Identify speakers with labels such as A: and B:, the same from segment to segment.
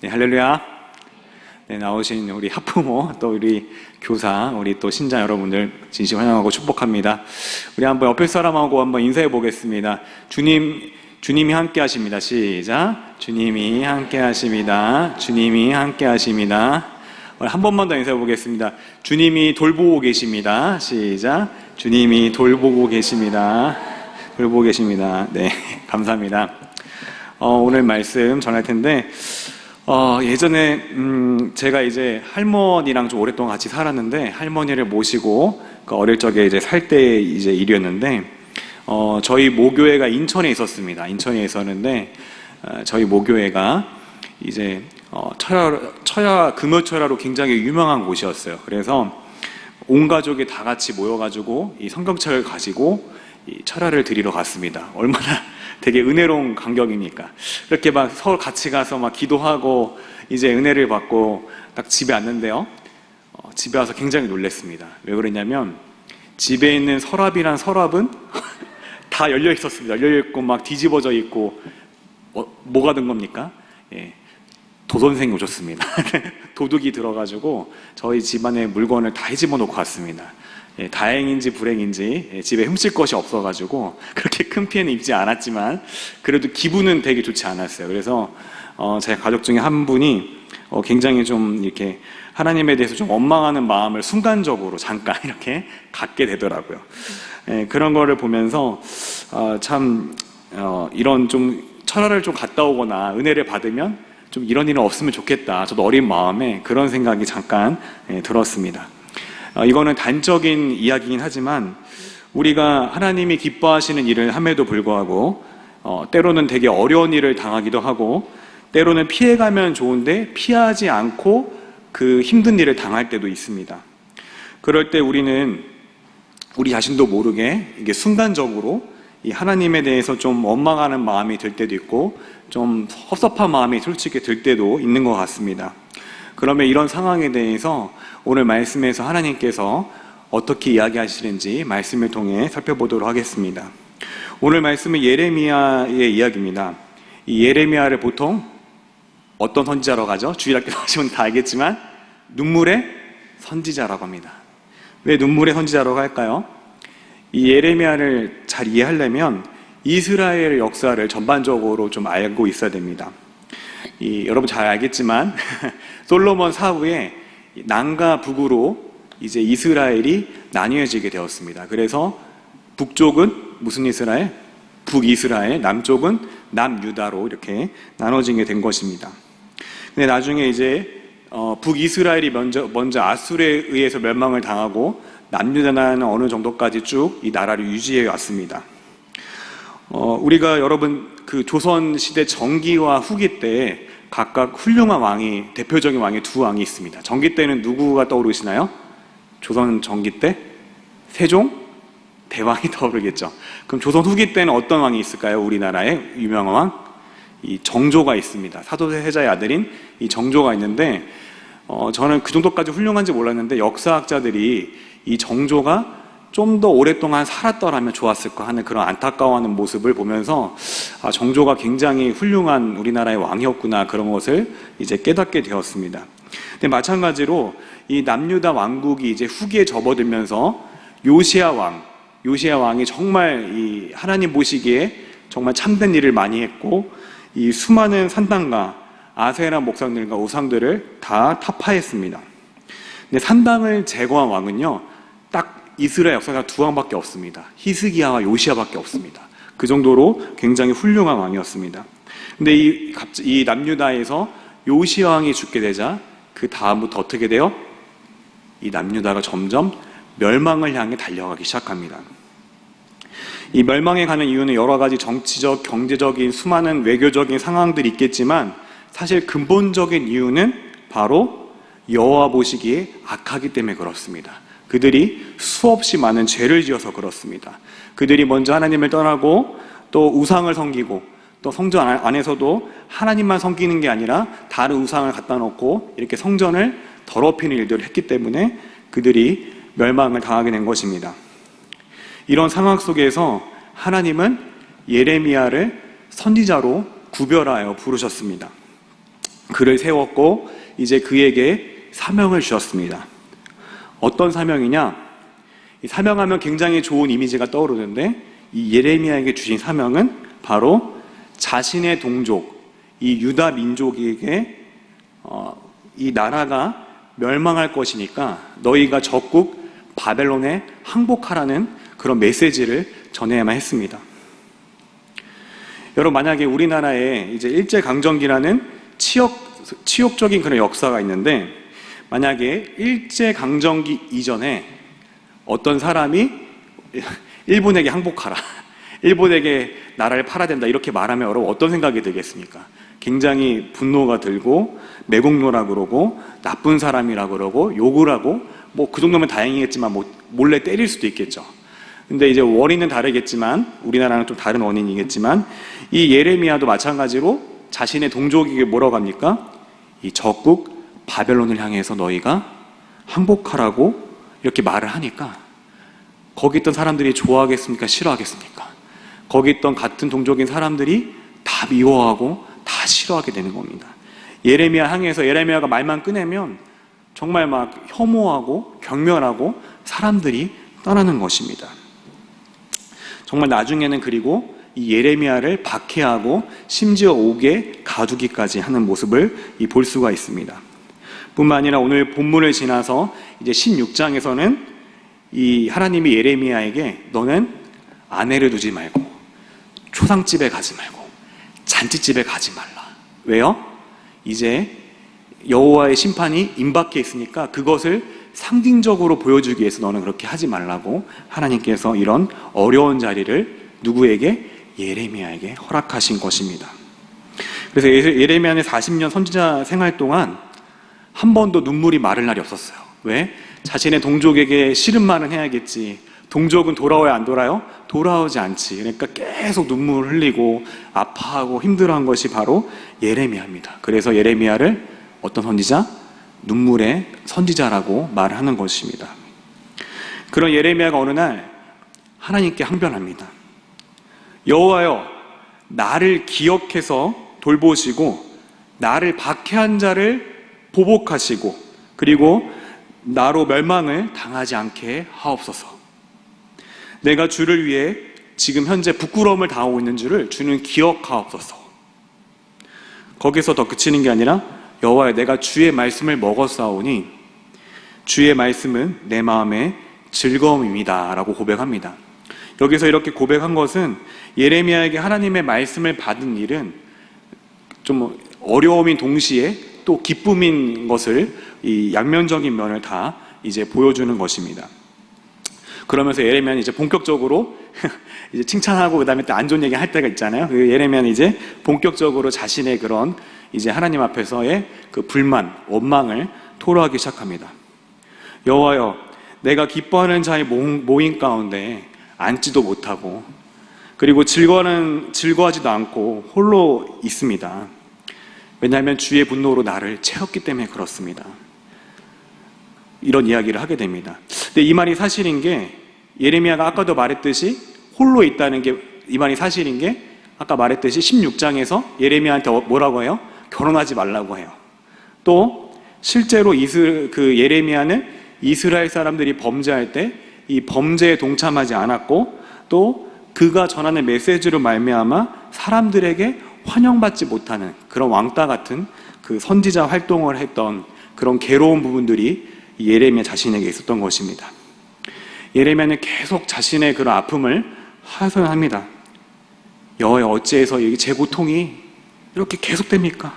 A: 네, 할렐루야. 네, 나오신 우리 학부모, 또 우리 교사, 우리 또 신자 여러분들 진심 환영하고 축복합니다. 우리 한번 옆에 사람하고 한번 인사해 보겠습니다. 주님이 함께 하십니다. 시작. 주님이 함께 하십니다. 주님이 함께 하십니다. 한 번만 더 인사해 보겠습니다. 주님이 돌보고 계십니다. 시작. 주님이 돌보고 계십니다. 돌보고 계십니다. 네, 감사합니다. 오늘 말씀 전할 텐데, 예전에 제가 이제 할머니랑 좀 오랫동안 같이 살았는데, 할머니를 모시고 어릴 적에 이제 살 때 이제 일이었는데, 저희 모교회가 인천에 있었습니다. 인천에 있었는데, 저희 모교회가 이제 금요철야로 굉장히 유명한 곳이었어요. 그래서 온 가족이 다 같이 모여가지고 이 성경책을 가지고 이 철야를 드리러 갔습니다. 얼마나 되게 은혜로운 간격이니까. 그렇게 막 서로 같이 가서 막 기도하고 이제 은혜를 받고 딱 집에 왔는데요. 집에 와서 굉장히 놀랐습니다. 왜 그러냐면 집에 있는 서랍이란 서랍은 다 열려 있었습니다. 열려 있고 막 뒤집어져 있고 뭐가 된 겁니까? 예, 도선생이 오셨습니다. 도둑이 들어가지고 저희 집안의 물건을 다 헤집어 놓고 왔습니다. 예, 다행인지 불행인지 집에 훔칠 것이 없어가지고 그렇게 큰 피해는 입지 않았지만 그래도 기분은 되게 좋지 않았어요. 그래서 제 가족 중에 한 분이 굉장히 좀 이렇게 하나님에 대해서 좀 원망하는 마음을 순간적으로 잠깐 이렇게 갖게 되더라고요. 예, 그런 거를 보면서 이런 좀 철야를 좀 갔다 오거나 은혜를 받으면 좀 이런 일은 없으면 좋겠다. 저도 어린 마음에 그런 생각이 잠깐 들었습니다. 이거는 단적인 이야기이긴 하지만 우리가 하나님이 기뻐하시는 일을 함에도 불구하고 때로는 되게 어려운 일을 당하기도 하고 때로는 피해가면 좋은데 피하지 않고 그 힘든 일을 당할 때도 있습니다. 그럴 때 우리는 우리 자신도 모르게 이게 순간적으로 이 하나님에 대해서 좀 원망하는 마음이 들 때도 있고 좀 섭섭한 마음이 솔직히 들 때도 있는 것 같습니다. 그러면 이런 상황에 대해서 오늘 말씀에서 하나님께서 어떻게 이야기하시는지 말씀을 통해 살펴보도록 하겠습니다. 오늘 말씀은 예레미야의 이야기입니다. 이 예레미야를 보통 어떤 선지자라고 하죠? 주일학교 나오시면 다 알겠지만 눈물의 선지자라고 합니다. 왜 눈물의 선지자라고 할까요? 이 예레미야를 잘 이해하려면 이스라엘 역사를 전반적으로 좀 알고 있어야 됩니다. 여러분 잘 알겠지만 솔로몬 사후에 남과 북으로 이제 이스라엘이 나뉘어지게 되었습니다. 그래서 북쪽은 무슨 이스라엘? 북이스라엘, 남쪽은 남유다로 이렇게 나눠지게 된 것입니다. 근데 나중에 이제 북이스라엘이 먼저 아수르에 의해서 멸망을 당하고 남유다는 어느 정도까지 쭉 이 나라를 유지해 왔습니다. 우리가 여러분 그 조선 시대 전기와 후기 때 각각 훌륭한 왕이, 대표적인 왕이 두 왕이 있습니다. 전기 때는 누구가 떠오르시나요? 조선 전기 때 세종, 대왕이 떠오르겠죠. 그럼 조선 후기 때는 어떤 왕이 있을까요? 우리나라의 유명한 왕? 이 정조가 있습니다. 사도세자의 아들인 이 정조가 있는데 저는 그 정도까지 훌륭한지 몰랐는데 역사학자들이 이 정조가 좀 더 오랫동안 살았더라면 좋았을까 하는 그런 안타까워하는 모습을 보면서 정조가 굉장히 훌륭한 우리나라의 왕이었구나 그런 것을 이제 깨닫게 되었습니다. 근데 마찬가지로 이 남유다 왕국이 이제 후기에 접어들면서 요시야 왕이 정말 이 하나님 보시기에 정말 참된 일을 많이 했고 이 수많은 산당과 아세라 목상들과 우상들을 다 타파했습니다. 근데 산당을 제거한 왕은요, 딱 이스라엘 역사가 두 왕밖에 없습니다. 히스기야와 요시야밖에 없습니다. 그 정도로 굉장히 훌륭한 왕이었습니다. 근데 이 남유다에서 요시야 왕이 죽게 되자 그 다음부터 어떻게 돼요? 이 남유다가 점점 멸망을 향해 달려가기 시작합니다. 이 멸망에 가는 이유는 여러 가지 정치적, 경제적인, 수많은 외교적인 상황들이 있겠지만 사실 근본적인 이유는 바로 여호와 보시기에 악하기 때문에 그렇습니다. 그들이 수없이 많은 죄를 지어서 그렇습니다. 그들이 먼저 하나님을 떠나고 또 우상을 섬기고 또 성전 안에서도 하나님만 섬기는 게 아니라 다른 우상을 갖다 놓고 이렇게 성전을 더럽히는 일들을 했기 때문에 그들이 멸망을 당하게 된 것입니다. 이런 상황 속에서 하나님은 예레미야를 선지자로 구별하여 부르셨습니다. 그를 세웠고 이제 그에게 사명을 주셨습니다. 어떤 사명이냐? 이 사명하면 굉장히 좋은 이미지가 떠오르는데 이 예레미야에게 주신 사명은 바로 자신의 동족, 이 유다 민족에게 이 나라가 멸망할 것이니까 너희가 적국 바벨론에 항복하라는 그런 메시지를 전해야만 했습니다. 여러분, 만약에 우리나라에 이제 일제강점기라는 치욕적인 그런 역사가 있는데, 만약에 일제강점기 이전에 어떤 사람이 일본에게 항복하라, 일본에게 나라를 팔아야 된다 이렇게 말하면 여러분 어떤 생각이 들겠습니까? 굉장히 분노가 들고 매국노라 그러고 나쁜 사람이라 그러고 욕을 하고 뭐 그 정도면 다행이겠지만 뭐 몰래 때릴 수도 있겠죠. 근데 이제 원인은 다르겠지만, 우리나라는 좀 다른 원인이겠지만, 이 예레미야도 마찬가지로 자신의 동족에게 뭐라고 합니까? 이 적국 바벨론을 향해서 너희가 항복하라고 이렇게 말을 하니까 거기 있던 사람들이 좋아하겠습니까? 싫어하겠습니까? 거기 있던 같은 동족인 사람들이 다 미워하고 다 싫어하게 되는 겁니다. 예레미야 향해서 예레미야가 말만 꺼내면 정말 막 혐오하고 경멸하고 사람들이 떠나는 것입니다. 정말 나중에는 그리고 이 예레미야를 박해하고 심지어 옥에 가두기까지 하는 모습을 볼 수가 있습니다. 뿐만 아니라 오늘 본문을 지나서 이제 16장에서는 이 하나님이 예레미야에게 너는 아내를 두지 말고 초상집에 가지 말고 잔치집에 가지 말라. 왜요? 이제 여호와의 심판이 임박해 있으니까 그것을 상징적으로 보여주기 위해서 너는 그렇게 하지 말라고 하나님께서 이런 어려운 자리를 누구에게? 예레미야에게 허락하신 것입니다. 그래서 예레미야는 40년 선지자 생활 동안 한 번도 눈물이 마를 날이 없었어요. 왜? 자신의 동족에게 싫은 말은 해야겠지. 동족은 돌아와야 안 돌아요? 돌아오지 않지. 그러니까 계속 눈물을 흘리고 아파하고 힘들어한 것이 바로 예레미야입니다. 그래서 예레미야를 어떤 선지자? 눈물의 선지자라고 말을 하는 것입니다. 그런 예레미야가 어느 날 하나님께 항변합니다. 여호와여, 나를 기억해서 돌보시고 나를 박해한 자를 보복하시고 그리고 나로 멸망을 당하지 않게 하옵소서. 내가 주를 위해 지금 현재 부끄러움을 당하고 있는 줄을 주는 기억하옵소서. 거기서 더 그치는 게 아니라 여호와여, 내가 주의 말씀을 먹었사오니 주의 말씀은 내 마음의 즐거움입니다 라고 고백합니다. 여기서 이렇게 고백한 것은 예레미야에게 하나님의 말씀을 받은 일은 좀 어려움인 동시에 또 기쁨인 것을 이 양면적인 면을 다 이제 보여주는 것입니다. 그러면서 예레미야는 이제 본격적으로 이제 칭찬하고 그다음에 또 안 좋은 얘기 할 때가 있잖아요. 그 예레미야는 이제 본격적으로 자신의 그런 이제 하나님 앞에서의 그 불만, 원망을 토로하기 시작합니다. 여호와여, 내가 기뻐하는 자의 모임 가운데 앉지도 못하고 그리고 즐거워하지도 않고 홀로 있습니다. 왜냐하면 주의 분노로 나를 채웠기 때문에 그렇습니다. 이런 이야기를 하게 됩니다. 근데 이 말이 사실인 게, 예레미야가 아까도 말했듯이 홀로 있다는 게 이 말이 사실인 게, 아까 말했듯이 16장에서 예레미야한테 뭐라고 해요? 결혼하지 말라고 해요. 또 실제로 그 예레미야는 이스라엘 사람들이 범죄할 때 이 범죄에 동참하지 않았고 또 그가 전하는 메시지로 말미암아 사람들에게 환영받지 못하는 그런 왕따 같은 그 선지자 활동을 했던 그런 괴로운 부분들이 예레미야 자신에게 있었던 것입니다. 예레미야는 계속 자신의 그런 아픔을 하소연합니다. 여호와여, 어찌해서 제 고통이 이렇게 계속됩니까?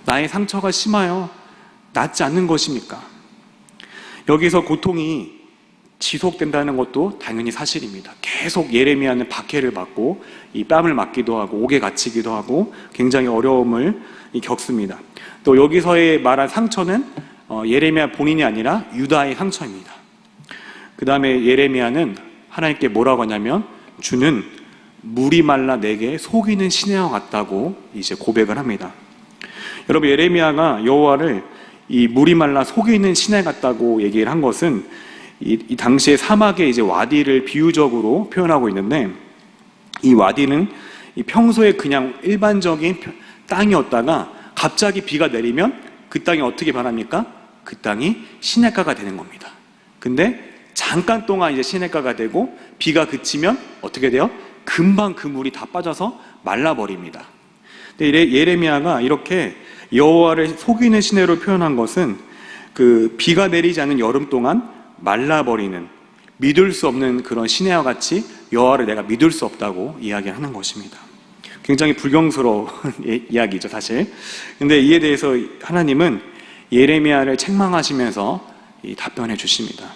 A: 나의 상처가 심하여 낫지 않는 것입니까? 여기서 고통이 지속된다는 것도 당연히 사실입니다. 계속 예레미야는 박해를 받고 이 뺨을 맞기도 하고 옥에 갇히기도 하고 굉장히 어려움을 겪습니다. 또 여기서의 말한 상처는 예레미야 본인이 아니라 유다의 상처입니다. 그 다음에 예레미야는 하나님께 뭐라고 하냐면 주는 물이 말라 내게 속이는 시내와 같다고 이제 고백을 합니다. 여러분, 예레미야가 여호와를 이 물이 말라 속이는 시내 같다고 얘기를 한 것은 이 당시에 사막의 이제 와디를 비유적으로 표현하고 있는데, 이 와디는 이 평소에 그냥 일반적인 땅이었다가 갑자기 비가 내리면 그 땅이 어떻게 변합니까? 그 땅이 시냇가가 되는 겁니다. 근데 잠깐 동안 이제 시냇가가 되고 비가 그치면 어떻게 돼요? 금방 그 물이 다 빠져서 말라버립니다. 근데 예레미야가 이렇게 여호와를 속이는 시내로 표현한 것은 그 비가 내리지 않는 여름 동안 말라버리는, 믿을 수 없는 그런 시내와 같이 여호와를 내가 믿을 수 없다고 이야기하는 것입니다. 굉장히 불경스러운 이야기죠, 사실. 근데 이에 대해서 하나님은 예레미야를 책망하시면서 답변해 주십니다.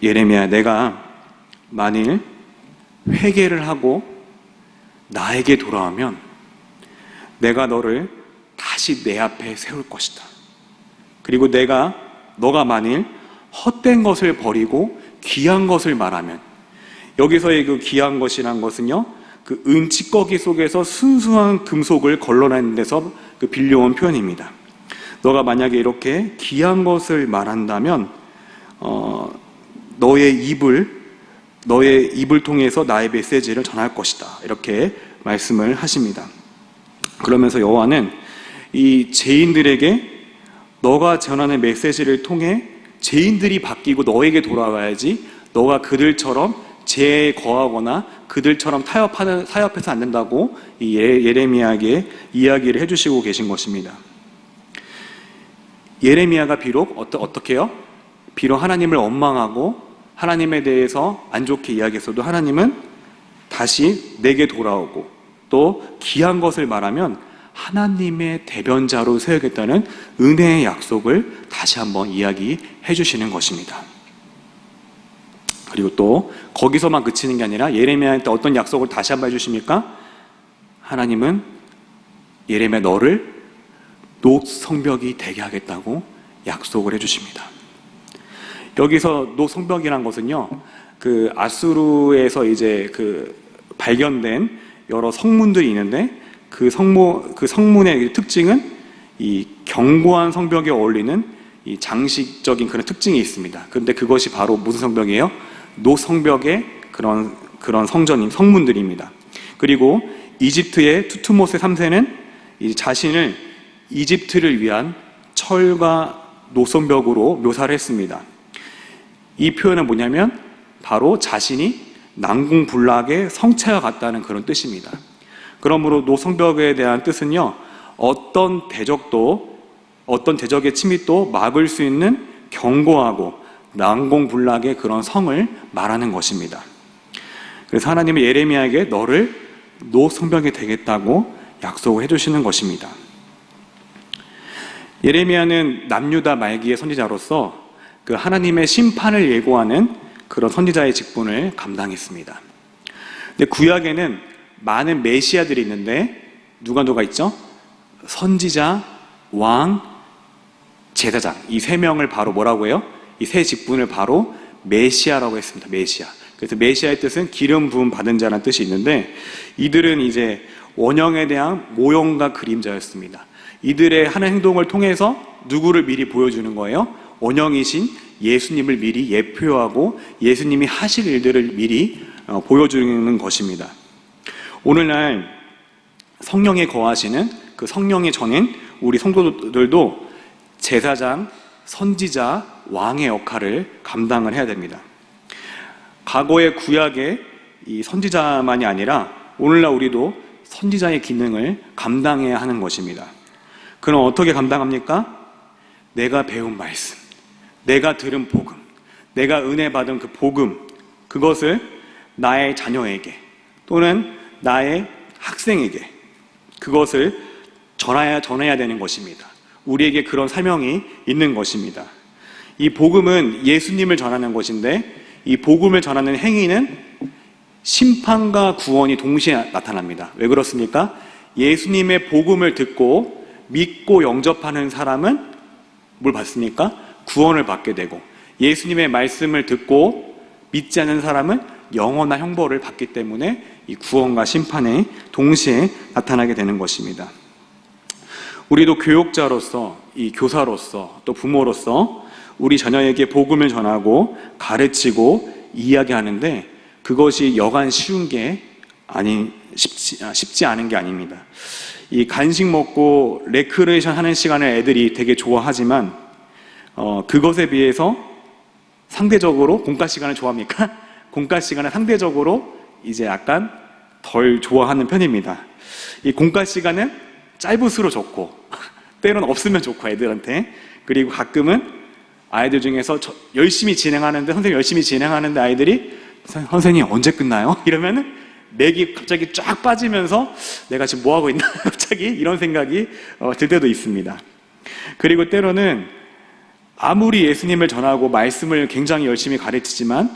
A: 예레미야, 내가 만일 회개를 하고 나에게 돌아오면 내가 너를 다시 내 앞에 세울 것이다. 그리고 너가 만일 헛된 것을 버리고 귀한 것을 말하면, 여기서의 그 귀한 것이란 것은요, 그 은찌꺼기 속에서 순수한 금속을 걸러내는 데서 그 빌려온 표현입니다. 너가 만약에 이렇게 귀한 것을 말한다면 너의 입을 통해서 나의 메시지를 전할 것이다, 이렇게 말씀을 하십니다. 그러면서 여호와는 이 죄인들에게 너가 전하는 메시지를 통해 죄인들이 바뀌고 너에게 돌아와야지, 너가 그들처럼 죄에 거하거나 그들처럼 타협해서 안 된다고 이 예레미야에게 이야기를 해주시고 계신 것입니다. 예레미야가 비록 어떻게 해요? 비록 하나님을 원망하고 하나님에 대해서 안 좋게 이야기했어도 하나님은 다시 내게 돌아오고 또 귀한 것을 말하면 하나님의 대변자로 세우겠다는 은혜의 약속을 다시 한번 이야기해 주시는 것입니다. 그리고 또 거기서만 그치는 게 아니라 예레미야한테 어떤 약속을 다시 한번 해주십니까? 하나님은 예레미야, 너를 녹성벽이 되게 하겠다고 약속을 해주십니다. 여기서 녹성벽이란 것은요, 그 아수르에서 이제 그 발견된 여러 성문들이 있는데 그 성문의 특징은 이 견고한 성벽에 어울리는 이 장식적인 그런 특징이 있습니다. 그런데 그것이 바로 무슨 성벽이에요? 노성벽의 그런 성문들입니다. 그리고 이집트의 투투모스 3세는 자신을 이집트를 위한 철과 노성벽으로 묘사를 했습니다. 이 표현은 뭐냐면 바로 자신이 난공불락의 성체와 같다는 그런 뜻입니다. 그러므로 노성벽에 대한 뜻은요, 어떤 대적의 침입도 막을 수 있는 견고하고 난공불락의 그런 성을 말하는 것입니다. 그래서 하나님은 예레미야에게 너를 노성벽이 되겠다고 약속을 해주시는 것입니다. 예레미야는 남유다 말기의 선지자로서 그 하나님의 심판을 예고하는 그런 선지자의 직분을 감당했습니다. 근데 구약에는 많은 메시아들이 있는데 누가 있죠? 선지자, 왕, 제사장, 이 세 명을 바로 뭐라고 해요? 이 세 직분을 바로 메시아라고 했습니다. 메시아. 그래서 메시아의 뜻은 기름 부음 받은 자라는 뜻이 있는데, 이들은 이제 원형에 대한 모형과 그림자였습니다. 이들의 하는 행동을 통해서 누구를 미리 보여주는 거예요? 원형이신 예수님을 미리 예표하고 예수님이 하실 일들을 미리 보여주는 것입니다. 오늘날 성령에 거하시는 그 성령의 전인 우리 성도들도 제사장, 선지자, 왕의 역할을 감당을 해야 됩니다. 과거의 구약의 이 선지자만이 아니라 오늘날 우리도 선지자의 기능을 감당해야 하는 것입니다. 그럼 어떻게 감당합니까? 내가 배운 말씀, 내가 들은 복음, 내가 은혜 받은 그 복음, 그것을 나의 자녀에게 또는 나의 학생에게 그것을 전해야 되는 것입니다. 우리에게 그런 사명이 있는 것입니다. 이 복음은 예수님을 전하는 것인데, 이 복음을 전하는 행위는 심판과 구원이 동시에 나타납니다. 왜 그렇습니까? 예수님의 복음을 듣고 믿고 영접하는 사람은 뭘 받습니까? 구원을 받게 되고, 예수님의 말씀을 듣고 믿지 않는 사람은 영원한 형벌을 받기 때문에 이 구원과 심판이 동시에 나타나게 되는 것입니다. 우리도 교육자로서, 이 교사로서, 또 부모로서 우리 자녀에게 복음을 전하고 가르치고 이야기하는데, 그것이 여간 쉬운 게 쉽지 않은 게 아닙니다. 이 간식 먹고 레크레이션 하는 시간을 애들이 되게 좋아하지만 그것에 비해서 상대적으로 공과 시간을 좋아합니까? 공과 시간을 상대적으로 이제 약간 덜 좋아하는 편입니다. 이 공과 시간은 짧을수록 좋고 때로는 없으면 좋고 애들한테, 그리고 가끔은 아이들 중에서 열심히 진행하는데 선생님 열심히 진행하는데 아이들이 선생님 언제 끝나요? 이러면은 맥이 갑자기 쫙 빠지면서 내가 지금 뭐 하고 있나 갑자기 이런 생각이 들 때도 있습니다. 그리고 때로는 아무리 예수님을 전하고 말씀을 굉장히 열심히 가르치지만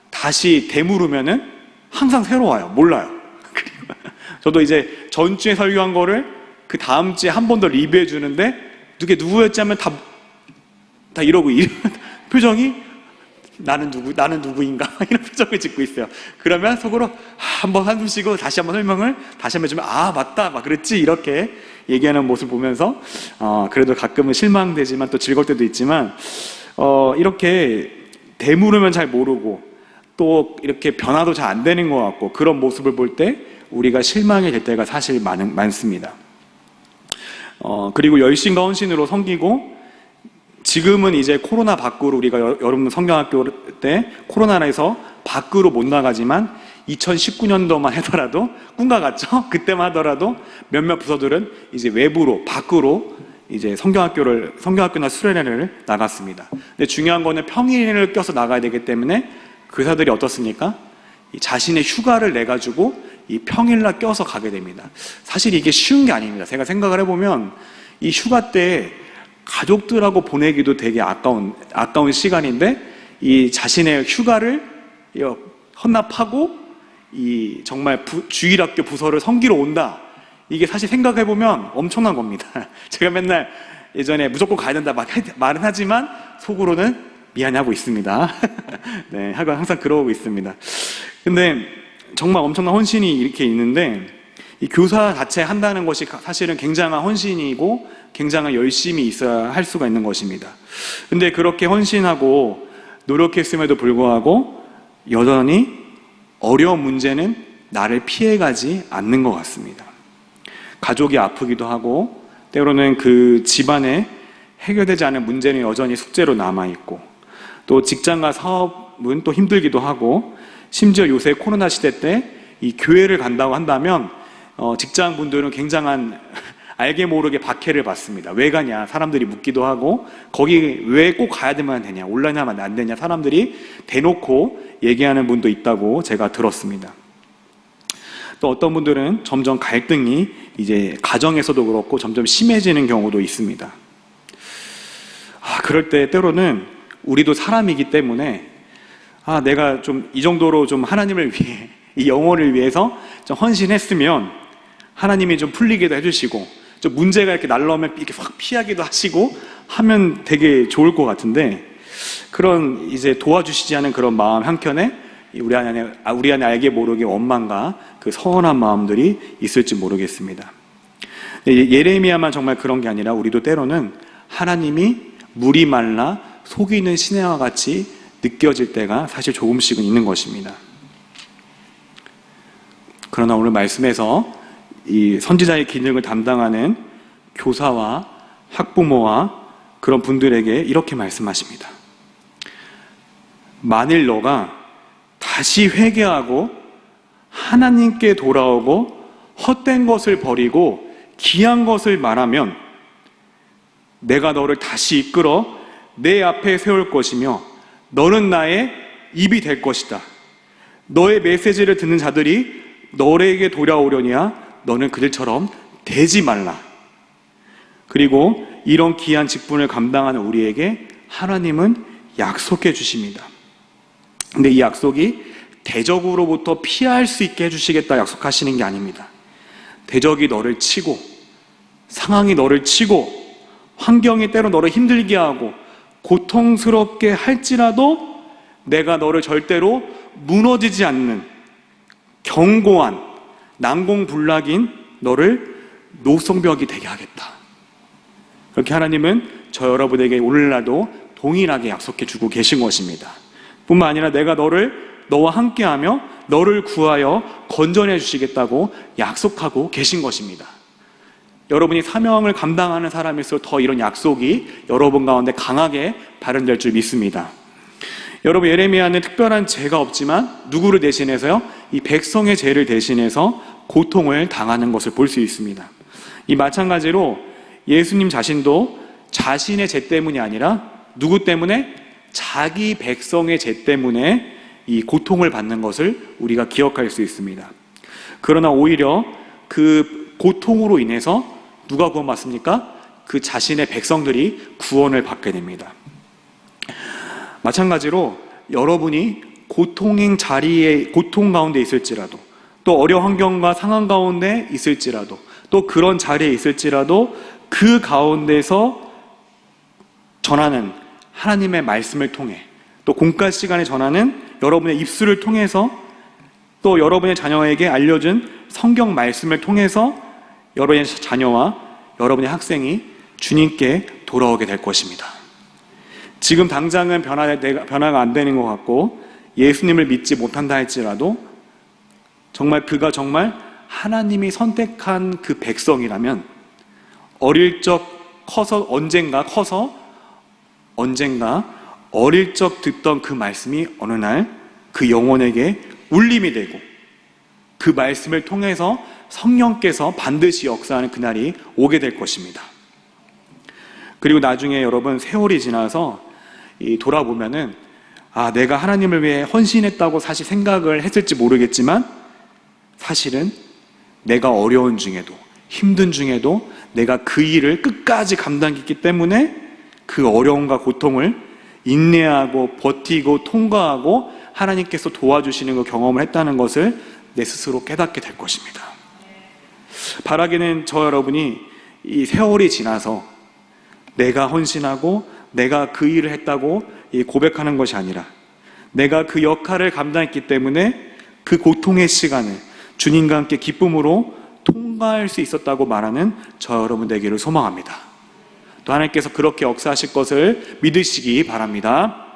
A: 다시 되물으면은 항상 새로워요. 몰라요. 그리고 저도 이제 전주에 설교한 거를 그 다음 주에 한 번 더 리뷰해 주는데 누구였지 하면 다 이러고 표정이 나는 누구인가 이런 표정을 짓고 있어요. 그러면 속으로 한번 쉬고 다시 한번 설명을 다시 한번 해주면 맞다 막 그랬지 이렇게 얘기하는 모습을 보면서 그래도 가끔은 실망되지만 또 즐거울 때도 있지만 이렇게 되물으면 잘 모르고 또 이렇게 변화도 잘 안 되는 것 같고 그런 모습을 볼 때 우리가 실망이 될 때가 사실 많습니다. 그리고 열심과 헌신으로 섬기고 지금은 이제 코로나 밖으로 우리가 여러분 성경학교 때 코로나에서 밖으로 못 나가지만 2019년도만 하더라도 꿈과 같죠? 그때만 하더라도 몇몇 부서들은 이제 외부로 밖으로 이제 성경학교나 수련회를 나갔습니다. 근데 중요한 거는 평일을 껴서 나가야 되기 때문에 교사들이 어떻습니까? 자신의 휴가를 내 가지고 이 평일날 껴서 가게 됩니다. 사실 이게 쉬운 게 아닙니다. 제가 생각을 해보면 이 휴가 때 가족들하고 보내기도 되게 아까운 시간인데 이 자신의 휴가를 헌납하고 이 정말 주일학교 부서를 섬기러 온다. 이게 사실 생각해보면 엄청난 겁니다. 제가 맨날 예전에 무조건 가야 된다 말은 하지만 속으로는 미안해하고 있습니다. 네, 항상 그러고 있습니다. 근데 정말 엄청난 헌신이 이렇게 있는데 이 교사 자체 한다는 것이 사실은 굉장한 헌신이고 굉장한 열심이 있어야 할 수가 있는 것입니다. 근데 그렇게 헌신하고 노력했음에도 불구하고 여전히 어려운 문제는 나를 피해가지 않는 것 같습니다. 가족이 아프기도 하고 때로는 그 집안에 해결되지 않은 문제는 여전히 숙제로 남아있고 또 직장과 사업은 또 힘들기도 하고 심지어 요새 코로나 시대 때 이 교회를 간다고 한다면 직장분들은 굉장한 알게 모르게 박해를 받습니다. 왜 가냐 사람들이 묻기도 하고 거기 왜 꼭 가야 되냐 온라인 하면 안 되냐 사람들이 대놓고 얘기하는 분도 있다고 제가 들었습니다. 또 어떤 분들은 점점 갈등이 이제 가정에서도 그렇고 점점 심해지는 경우도 있습니다. 그럴 때 때로는 우리도 사람이기 때문에 내가 좀 이 정도로 좀 하나님을 위해 이 영혼을 위해서 좀 헌신했으면 하나님이 좀 풀리기도 해주시고 좀 문제가 이렇게 날라오면 이렇게 확 피하기도 하시고 하면 되게 좋을 것 같은데 그런 이제 도와주시지 않은 그런 마음 한켠에 우리 안에 알게 모르게 원망과 그 서운한 마음들이 있을지 모르겠습니다. 예레미야만 정말 그런 게 아니라 우리도 때로는 하나님이 물이 말라 속이는 시내와 같이 느껴질 때가 사실 조금씩은 있는 것입니다. 그러나 오늘 말씀에서 이 선지자의 기능을 담당하는 교사와 학부모와 그런 분들에게 이렇게 말씀하십니다. 만일 너가 다시 회개하고 하나님께 돌아오고 헛된 것을 버리고 귀한 것을 말하면 내가 너를 다시 이끌어 내 앞에 세울 것이며 너는 나의 입이 될 것이다. 너의 메시지를 듣는 자들이 너에게 돌아오려니와 너는 그들처럼 되지 말라. 그리고 이런 귀한 직분을 감당하는 우리에게 하나님은 약속해 주십니다. 근데 이 약속이 대적으로부터 피할 수 있게 해주시겠다 약속하시는 게 아닙니다. 대적이 너를 치고 상황이 너를 치고 환경이 때로 너를 힘들게 하고 고통스럽게 할지라도 내가 너를 절대로 무너지지 않는 견고한 난공불락인 너를 노성벽이 되게 하겠다. 그렇게 하나님은 저 여러분에게 오늘날도 동일하게 약속해 주고 계신 것입니다. 뿐만 아니라 내가 너와 함께하며 너를 구하여 건져내 주시겠다고 약속하고 계신 것입니다. 여러분이 사명을 감당하는 사람일수록 더 이런 약속이 여러분 가운데 강하게 발현될 줄 믿습니다. 여러분, 예레미야는 특별한 죄가 없지만 누구를 대신해서요? 이 백성의 죄를 대신해서 고통을 당하는 것을 볼 수 있습니다. 이 마찬가지로 예수님 자신도 자신의 죄 때문이 아니라 누구 때문에? 자기 백성의 죄 때문에 이 고통을 받는 것을 우리가 기억할 수 있습니다. 그러나 오히려 그 고통으로 인해서 누가 구원받습니까? 그 자신의 백성들이 구원을 받게 됩니다. 마찬가지로 여러분이 고통의 자리에, 고통 가운데 있을지라도, 또 어려운 환경과 상황 가운데 있을지라도, 또 그런 자리에 있을지라도 그 가운데서 전하는 하나님의 말씀을 통해, 또 공과 시간에 전하는 여러분의 입술을 통해서, 또 여러분의 자녀에게 알려준 성경 말씀을 통해서 여러분의 자녀와 여러분의 학생이 주님께 돌아오게 될 것입니다. 지금 당장은 변화가 안 되는 것 같고 예수님을 믿지 못한다 할지라도 정말 그가 정말 하나님이 선택한 그 백성이라면 어릴 적 커서 언젠가 어릴 적 듣던 그 말씀이 어느 날 그 영혼에게 울림이 되고 그 말씀을 통해서 성령께서 반드시 역사하는 그날이 오게 될 것입니다. 그리고 나중에 여러분 세월이 지나서 돌아보면은 내가 하나님을 위해 헌신했다고 사실 생각을 했을지 모르겠지만 사실은 내가 어려운 중에도 힘든 중에도 내가 그 일을 끝까지 감당했기 때문에 그 어려움과 고통을 인내하고 버티고 통과하고 하나님께서 도와주시는 그 경험을 했다는 것을 내 스스로 깨닫게 될 것입니다. 바라기는 저 여러분이 이 세월이 지나서 내가 헌신하고 내가 그 일을 했다고 고백하는 것이 아니라 내가 그 역할을 감당했기 때문에 그 고통의 시간을 주님과 함께 기쁨으로 통과할 수 있었다고 말하는 저 여러분 되기를 소망합니다. 또 하나님께서 그렇게 역사하실 것을 믿으시기 바랍니다.